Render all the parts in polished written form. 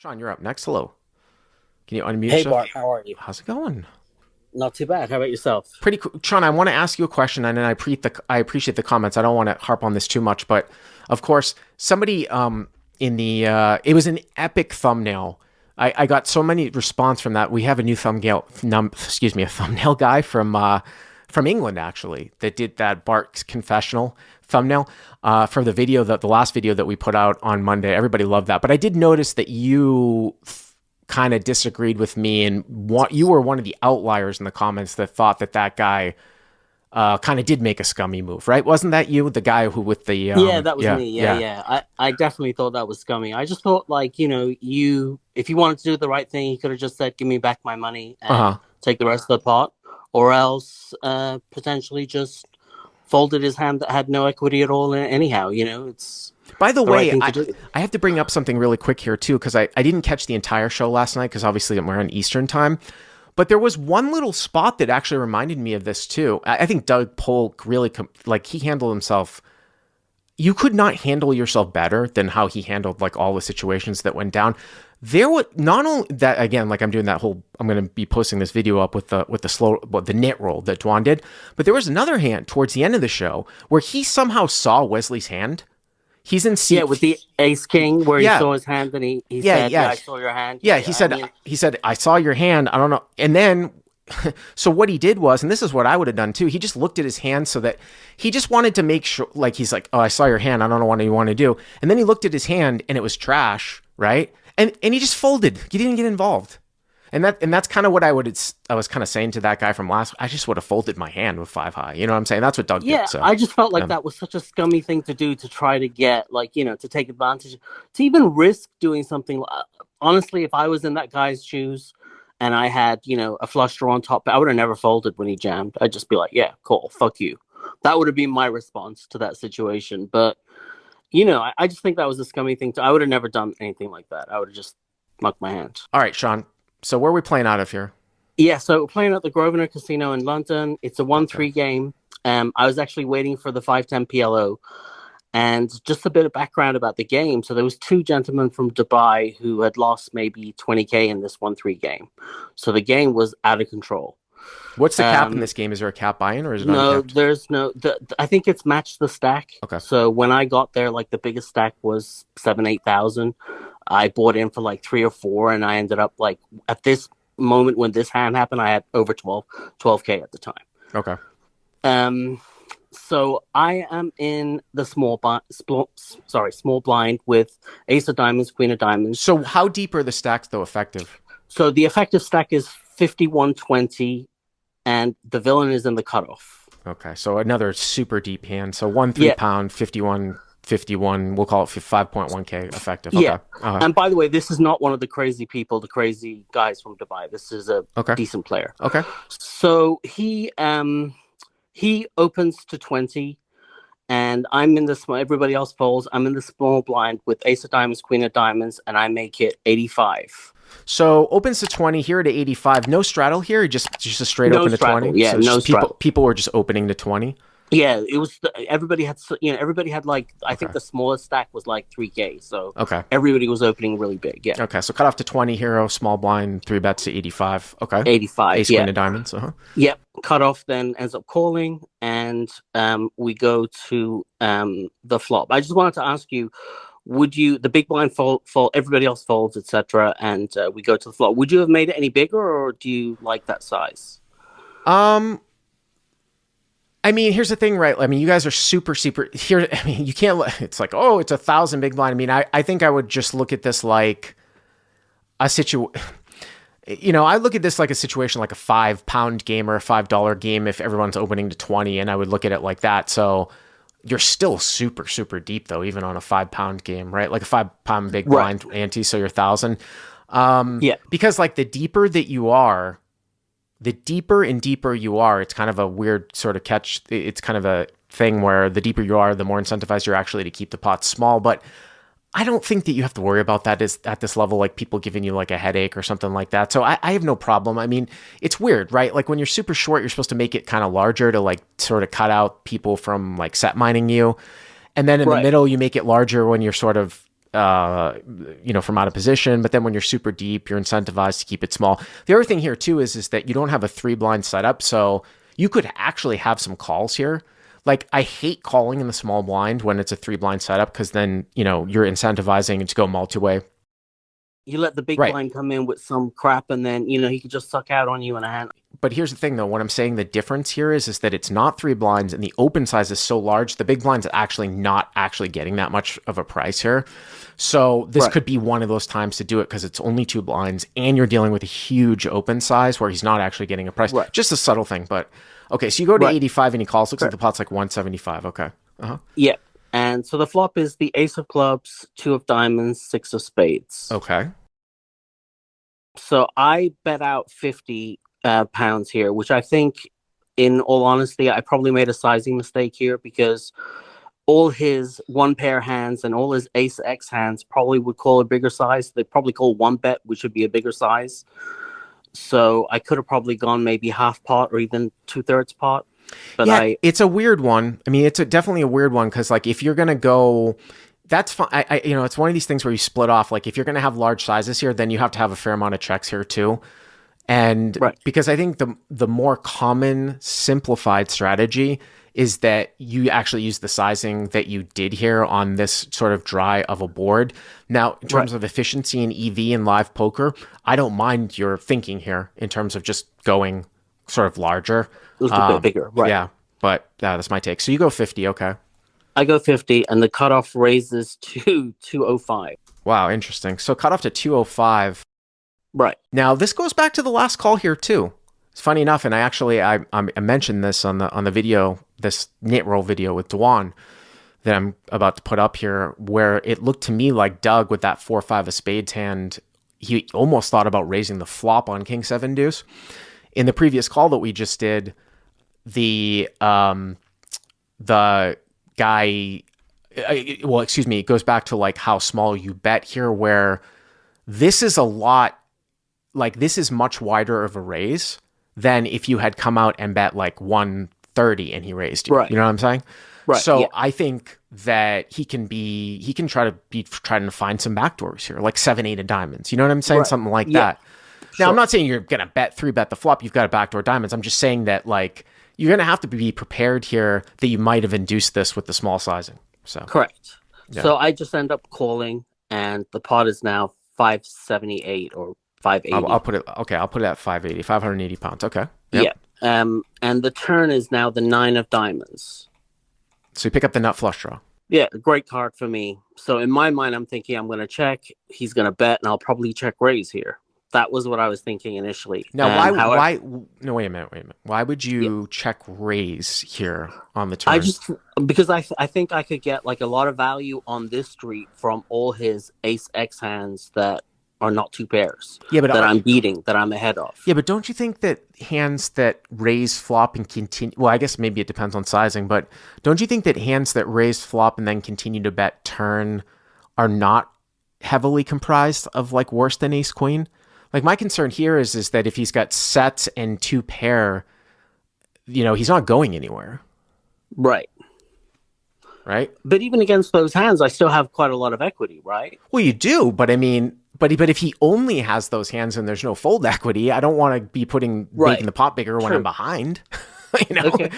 Sean, you're up next. Hello. Can you unmute Hey yourself? Bart, how are you? How's it going? Not too bad. How about yourself? Pretty cool. Sean, I want to ask you a question, and then I appreciate the comments. I don't want to harp on this too much, but of course, somebody in the it was an epic thumbnail. I got so many response from that. We have a new a thumbnail guy from England actually that did that Bart's confessional thumbnail for the video that the last video that we put out on Monday. Everybody loved that, but I did notice that you kind of disagreed with me, and you were one of the outliers in the comments that thought that guy kind of did make a scummy move, right? Wasn't that you, the guy who with the Yeah, that was yeah, me. Yeah, yeah, yeah. I definitely thought that was scummy. I just thought, like, you if you wanted to do the right thing, you could have just said, "Give me back my money and uh-huh. take the rest of the pot," or else potentially just folded his hand that had no equity at all. Anyhow, it's By the the right way, thing to I do. I have to bring up something really quick here too, because I didn't catch the entire show last night because obviously we're on Eastern time. But there was one little spot that actually reminded me of this too. I think Doug Polk really like he handled himself. You could not handle yourself better than how he handled like all the situations that went down. There was not only that, again, like I'm doing that whole, I'm going to be posting this video up with the net roll that Dwan did, but there was another hand towards the end of the show where he somehow saw Wesley's hand. He's in Yeah, seat. with the Ace King, where he Yeah, saw his hand and he yeah, said, "Yeah, yeah, I saw your hand." yeah. Yeah, He yeah. I said, mean, I saw your hand. I don't know. And then, so what he did was, and this is what I would have done too. He just looked at his hand so that he just wanted to make sure, like he's like, oh, I saw your hand. I don't know what you want to do. And then he looked at his hand and it was trash, right? And he just folded. He didn't get involved. And that's kind of what I was kind of saying to that guy from last. I just would have folded my hand with five high. You know what I'm saying? That's what Doug did. yeah, So I just felt like um, that was such a scummy thing to do to try to get, like, to take advantage, to even risk doing something. Honestly, if I was in that guy's shoes and I had, a flush draw on top, I would have never folded when he jammed. I'd just be like, yeah, cool, fuck you. That would have been my response to that situation. But, I just think that was a scummy thing. I would have never done anything like that. I would have just mucked my hand. all right, Sean. So where are we playing out of here? Yeah, so we're playing at the Grosvenor Casino in London. It's a Okay. 1-3 game. I was actually waiting for the 5-10 PLO. And just a bit of background about the game. So there was two gentlemen from Dubai who had lost maybe 20K in this 1-3 game. So the game was out of control. What's the cap in this game? Is there a cap buy-in or is it No, uncapped? there's no. I think it's matched the stack. Okay. So when I got there, like the biggest stack was 7,000-8,000. I bought in for like 3 or 4, and I ended up like at this moment when this hand happened, I had over 12K at the time. Okay. So I am in the small blind with Ace of Diamonds, Queen of Diamonds. So how deep are the stacks though effective? So the effective stack is 51-20, and the villain is in the cutoff. Okay. So another super deep hand. So 1 3 Yeah, pound, 51. We'll call it 5.1K effective. Okay. yeah. And by the way, this is not one of the crazy people, the crazy guys from Dubai. This is a Okay. decent player. Okay. So he opens to 20, and I'm in the small. Everybody else folds. I'm in the small blind with Ace of Diamonds, Queen of Diamonds, and I make it 85. So opens to 20 here to 85. No straddle here, just a straight No open to straddle. 20. Yeah, So it's no just people straddle. people were just opening to 20. Yeah, it was. Everybody had. Everybody had like. I Okay. think the smallest stack was like 3K. So Okay. everybody was opening really big. Yeah, Okay. So cut off to 20 hero, small blind, 3 bets to 85. Okay. 85. Ace Yeah, queen of diamonds. Uh-huh. yep. Cut off then ends up calling, and we go to the flop. I just wanted to ask you, would you the big blind fold, everybody else folds, etc., and we go to the flop. Would you have made it any bigger, or do you like that size? Um I mean, here's the thing, right? I mean, you guys are super here. I mean, you can't, it's like, oh, it's 1,000 big blind. I mean, I think I would just look at this like a I look at this like a situation like a £5 game or a $5 game if everyone's opening to 20, and I would look at it like that. So you're still super deep though, even on a £5 game, right? Like a £5 big Right. blind ante, so you're 1,000. Yeah. Because like the deeper that you are, the deeper and deeper you are, it's kind of a weird sort of catch. It's kind of a thing where the deeper you are, the more incentivized you're actually to keep the pot small. But I don't think that you have to worry about that at this level, like people giving you like a headache or something like that. So I have no problem. I mean, it's weird, right? Like when you're super short, you're supposed to make it kind of larger to like sort of cut out people from like set mining you. And then in the Right. middle, you make it larger when you're sort of uh, from out of position. But then when you're super deep, you're incentivized to keep it small. The other thing here too is that you don't have a three blind setup, so you could actually have some calls here. Like, I hate calling in the small blind when it's a three blind setup, because then you're incentivizing it to go multi-way. You let the big Right. blind come in with some crap, and then he could just suck out on you in a hand. But here's the thing, though. What I'm saying, the difference here is that it's not three blinds, and the open size is so large, the big blind's actually not actually getting that much of a price here. So this Right. could be one of those times to do it, because it's only two blinds, and you're dealing with a huge open size where he's not actually getting a price. Right. Just a subtle thing. But okay, so you go to Right. 85 and he calls. Looks like the pot's like 175. Okay. Uh-huh. Yeah. And so the flop is the ace of clubs, two of diamonds, six of spades. Okay. So I bet out 50 pounds here, which I think, in all honesty, I probably made a sizing mistake here, because all his one pair hands and all his ace X hands probably would call a bigger size. They probably call one bet, which would be a bigger size. So I could have probably gone maybe half pot or even 2/3 pot. But yeah, it's a weird one. I mean, it's definitely a weird one, because like if you're gonna go, that's fine. It's one of these things where you split off. Like if you're gonna have large sizes here, then you have to have a fair amount of checks here too. And Right. because I think the more common simplified strategy is that you actually use the sizing that you did here on this sort of dry of a board. Now, in terms of efficiency and EV and live poker, I don't mind your thinking here in terms of just going sort of larger. a little bit bigger. Right. Yeah, but that's my take. So you go 50, okay. I go 50, and the cutoff raises to 205. Wow, interesting. So cut off to 205. Right. Now, this goes back to the last call here too. It's funny enough, and I mentioned this on the video, this knit roll video with Dwan that I'm about to put up here, where it looked to me like Doug with that 4-5 of spades hand, he almost thought about raising the flop on King 7 deuce. In the previous call that we just did, the guy, it goes back to like how small you bet here, where this is a lot, like this is much wider of a raise than if you had come out and bet like 130 and he raised you. Right. You know what I'm saying? Right. So yeah. I think that he can trying to find some backdoors here, like 7-8 of diamonds. You know what I'm saying? Right. Something like Yeah. that. Now, I'm not saying you're going to three bet the flop. You've got a backdoor diamonds. I'm just saying that like you're going to have to be prepared here that you might have induced this with the small sizing. So Correct. Yeah. So I just end up calling, and the pot is now 578 or 580. I'll put it at 580, 580 pounds. Okay. Yep. Yeah. And the turn is now the 9 of diamonds. So you pick up the nut flush draw. Yeah, great card for me. So in my mind, I'm thinking I'm going to check. He's going to bet, and I'll probably check raise here. That was what I was thinking initially. Now, why? No, wait a minute. Why would you check raise here on the turn? Because I think I could get like a lot of value on this street from all his ace X hands that are not two pairs. Yeah, but that I'm beating, that I'm ahead of. Yeah, but don't you think that hands that raise flop and continue? Well, I guess maybe it depends on sizing, but don't you think that hands that raise flop and then continue to bet turn are not heavily comprised of like worse than ace queen? Like my concern here is that if he's got sets and two pair, he's not going anywhere. Right. Right. But even against those hands, I still have quite a lot of equity, right? Well, you do, but I mean, but if he only has those hands and there's no fold equity, I don't want to be making the pot bigger when I'm behind. Okay.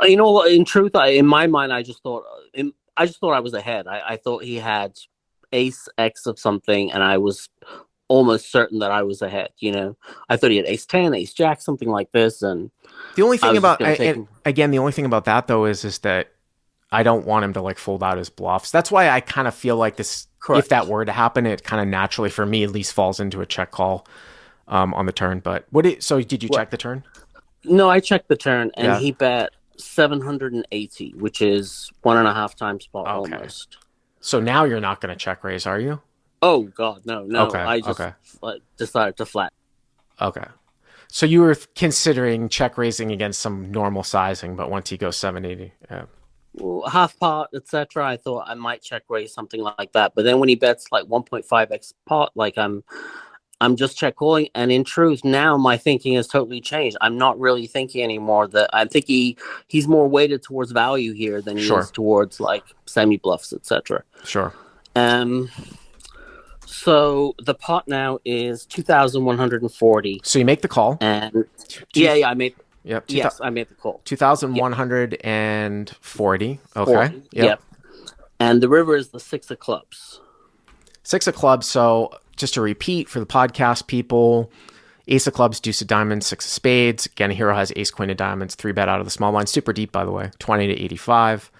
In truth, in my mind, I just thought I was ahead. I thought he had ace X of something, and I was almost certain that I was ahead. I thought he had ace 10, ace jack, something like this. And the only thing about the only thing about that though is that I don't want him to like fold out his bluffs. That's why I kind of feel like this. Correct. If that were to happen, it kind of naturally for me at least falls into a check call on the turn. But so did you check the turn? No, I checked the turn, and he bet 780, which is 1.5 times pot almost. So now you're not going to check raise, are you? Oh God, no. Okay. I just decided to flat. Okay. So you were considering check raising against some normal sizing, but once he goes 780, half pot, etc., I thought I might check raise something like that. But then when he bets like 1.5x pot, like I'm just check calling, and in truth, now my thinking has totally changed. I'm not really thinking anymore that I think he's more weighted towards value here than he Sure. is towards like semi bluffs, etc. Sure. Um, so the pot now is 2,140, So you make the call. and Two, yeah, I made yep. yes, I made the call. 2,140. Okay. 40, Yep. And the river is the 6 of clubs. 6 of clubs. So just to repeat for the podcast people, ace of clubs, deuce of diamonds, 6 of spades. Again, a hero has ace, queen of diamonds, 3-bet out of the small blind. Super deep, by the way, 20 to 85.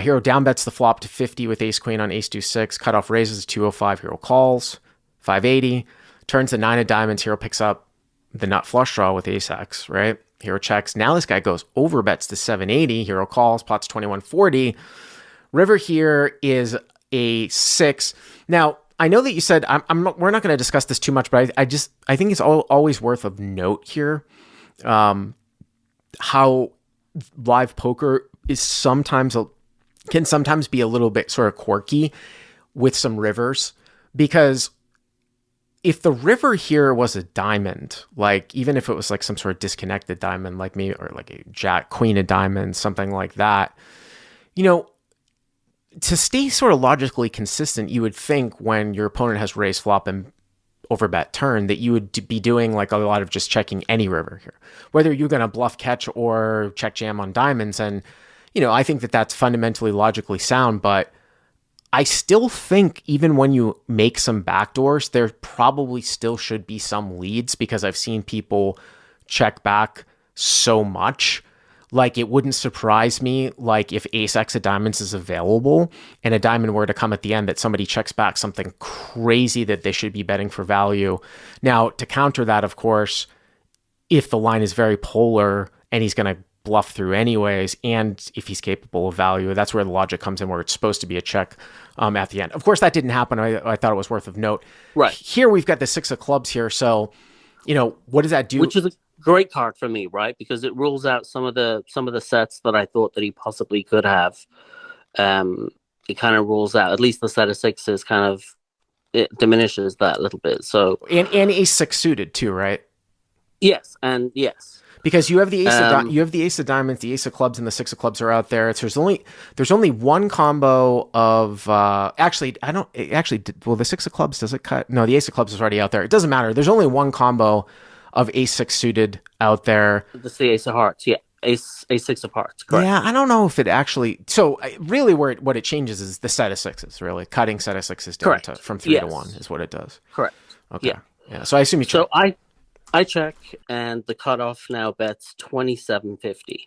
Hero down bets the flop to 50 with ace, queen on ace, deuce, 6. Cutoff raises 205. Hero calls 580. Turns the 9 of diamonds. Hero picks up the nut flush draw with ace X, right? Hero checks. Now this guy goes over bets to 780. Hero calls, pots 2140. River here is a 6. Now, I know that you said we're not going to discuss this too much, but I think it's always worth of note here how live poker is can sometimes be a little bit sort of quirky with some rivers, because if the river here was a diamond, like even if it was like some sort of disconnected diamond like me, or like a jack queen of diamonds, something like that, to stay sort of logically consistent, you would think when your opponent has raised flop and overbet turn that you would be doing like a lot of just checking any river here, whether you're going to bluff catch or check jam on diamonds. And, I think that that's fundamentally logically sound, but I still think even when you make some backdoors, there probably still should be some leads, because I've seen people check back so much. Like, it wouldn't surprise me, like, if ace X of diamonds is available and a diamond were to come at the end, that somebody checks back something crazy that they should be betting for value. Now, to counter that, of course, if the line is very polar and he's going to bluff through anyways, and if he's capable of value, that's where the logic comes in, where it's supposed to be a check at the end. Of course, that didn't happen. I thought it was worth of note. Right. Here, we've got the 6 of clubs here. So, what does that do? Which is a great card for me, right? Because it rules out some of the sets that I thought that he possibly could have. It kind of rules out at least the set of sixes. It diminishes that a little bit. So and ace 6 suited too, right? Yes, and yes. Because you have the ace of diamonds, the ace of clubs, and the 6 of clubs are out there. There's only one combo of the 6 of clubs, does it cut? No, the ace of clubs is already out there. It doesn't matter. There's only one combo of ace 6 suited out there. That's the ace of hearts. Yeah, ace 6 of hearts. Correct. Yeah, I don't know if it actually. So really, what it changes is the set of sixes. Really, cutting set of sixes down from 3 to 1 is what it does. Correct. Okay. Yeah. So I assume you check. So I check, and the cutoff now bets 2750.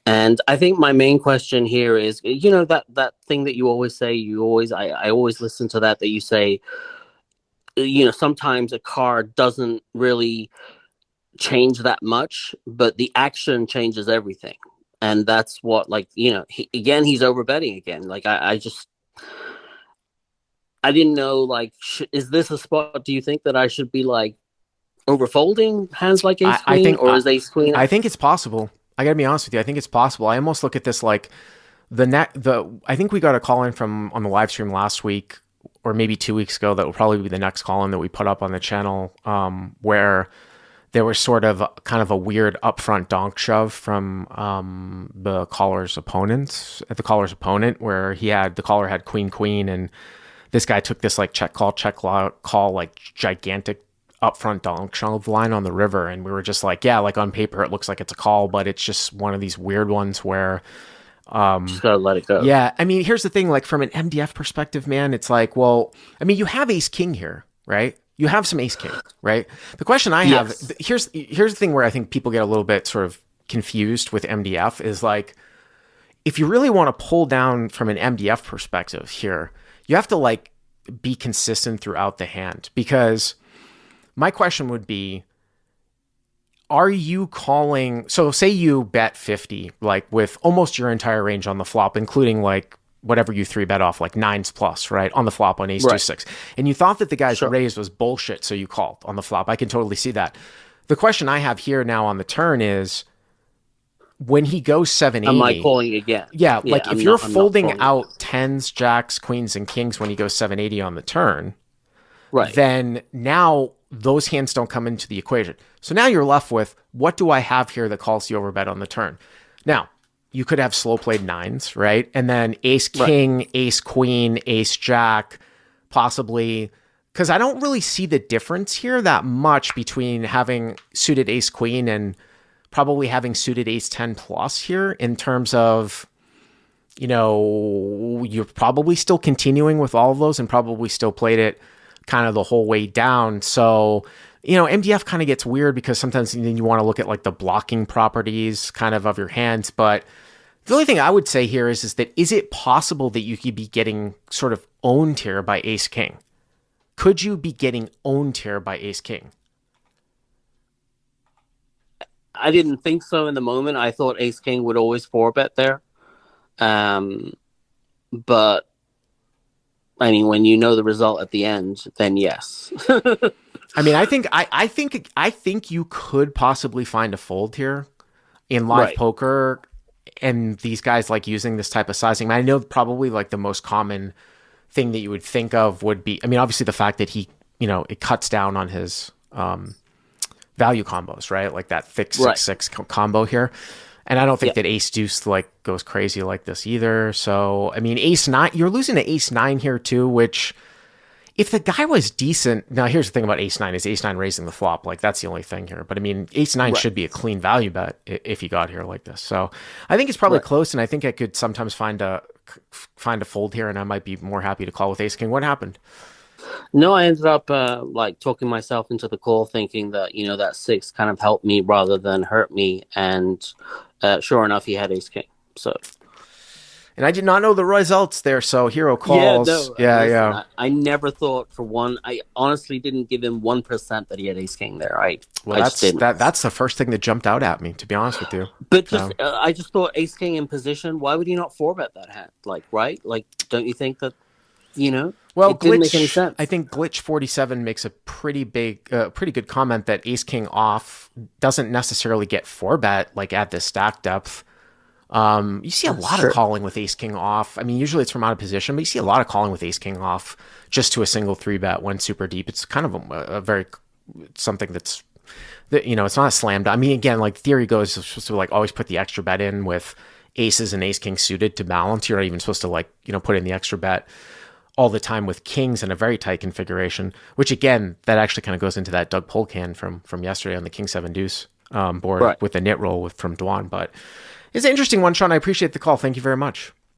And I think my main question here is, that thing that you always say, I always listen to that you say, sometimes a card doesn't really change that much, but the action changes everything. And that's what, he's overbetting again. Like, I didn't know, is this a spot, do you think, that I should be, overfolding hands like ace queen, or is ace queen? I think it's possible. I gotta be honest with you. I think it's possible. I almost look at this like I think we got a call in from on the live stream last week, or maybe 2 weeks ago. That will probably be the next call in that we put up on the channel, where there was sort of kind of a weird upfront donk shove from the caller's opponent, where the caller had queen, and this guy took this like check call, like gigantic upfront donk shove line on the river, and we were just like, yeah, like on paper it looks like it's a call, but it's just one of these weird ones where just gotta let it go. Yeah, I mean, here's the thing, like from an MDF perspective, man, it's like, well, I mean, you have ace king here, right? You have some ace king, right? The question I have, here's the thing where I think people get a little bit sort of confused with MDF is like, if you really want to pull down from an MDF perspective here, you have to like be consistent throughout the hand, because my question would be, are you calling? So say you bet 50, like with almost your entire range on the flop, including like whatever you 3-bet off, like 9s plus, right? On the flop on ace 2-6. And you thought that the guy's raise was bullshit, so you called on the flop. I can totally see that. The question I have here now on the turn is, when he goes 780, am I calling again? Yeah, like if you're folding out 10s, jacks, queens, and kings when he goes 780 on the turn, Right. then now those hands don't come into the equation. So now you're left with, what do I have here that calls the overbet on the turn? Now, you could have slow played nines, right? And then ace king, right, ace queen, ace jack, possibly, because I don't really see the difference here that much between having suited ace queen and probably having suited ace 10 plus here in terms of, you're probably still continuing with all of those and probably still played it kind of the whole way down. So, MDF kind of gets weird because sometimes you want to look at like the blocking properties kind of your hands. But the only thing I would say here is that is it possible that you could be getting sort of owned here by ace king? Could you be getting owned here by ace king? I didn't think so in the moment. I thought ace king would always 4-bet there. But I mean, when you know the result at the end, then yes. I mean, I think you could possibly find a fold here in live poker, and these guys like using this type of sizing. I know probably like the most common thing that you would think of would be, I mean, obviously the fact that he, it cuts down on his value combos, right? Like that thick 6-6 combo here. And I don't think that ace deuce like goes crazy like this either. So, I mean, ace 9, you're losing to ace 9 here too, which if the guy was decent, now here's the thing about ace 9 is ace 9 raising the flop. Like that's the only thing here. But I mean, ace 9 should be a clean value bet if he got here like this. So I think it's probably close, and I think I could sometimes find a fold here, and I might be more happy to call with ace king. What happened? No, I ended up like talking myself into the call, thinking that that 6 kind of helped me rather than hurt me, and sure enough, he had ace king. So, and I did not know the results there. So hero calls. Yeah. I never thought for one. I honestly didn't give him 1% that he had ace king there. That's the first thing that jumped out at me, to be honest with you. But I just thought ace king in position. Why would he not 4-bet that hand? Like, right? Like, don't you think that? Well, it didn't make any sense. I think Glitch 47 makes a pretty good comment that ace king off doesn't necessarily get 4-bet like at this stack depth. You see a lot of calling with ace king off. I mean, usually it's from out of position, but you see a lot of calling with ace king off just to a single 3-bet when super deep. It's kind of a very something that's it's not a slam dunk. I mean, again, like theory goes, you're supposed to like always put the extra bet in with aces and ace king suited to balance. You're not even supposed to like put in the extra bet all the time with kings in a very tight configuration, which again, that actually kind of goes into that Doug Polk hand from yesterday on the king 7 deuce board with the knit roll from Dwan. But it's an interesting one, Sean. I appreciate the call. Thank you very much.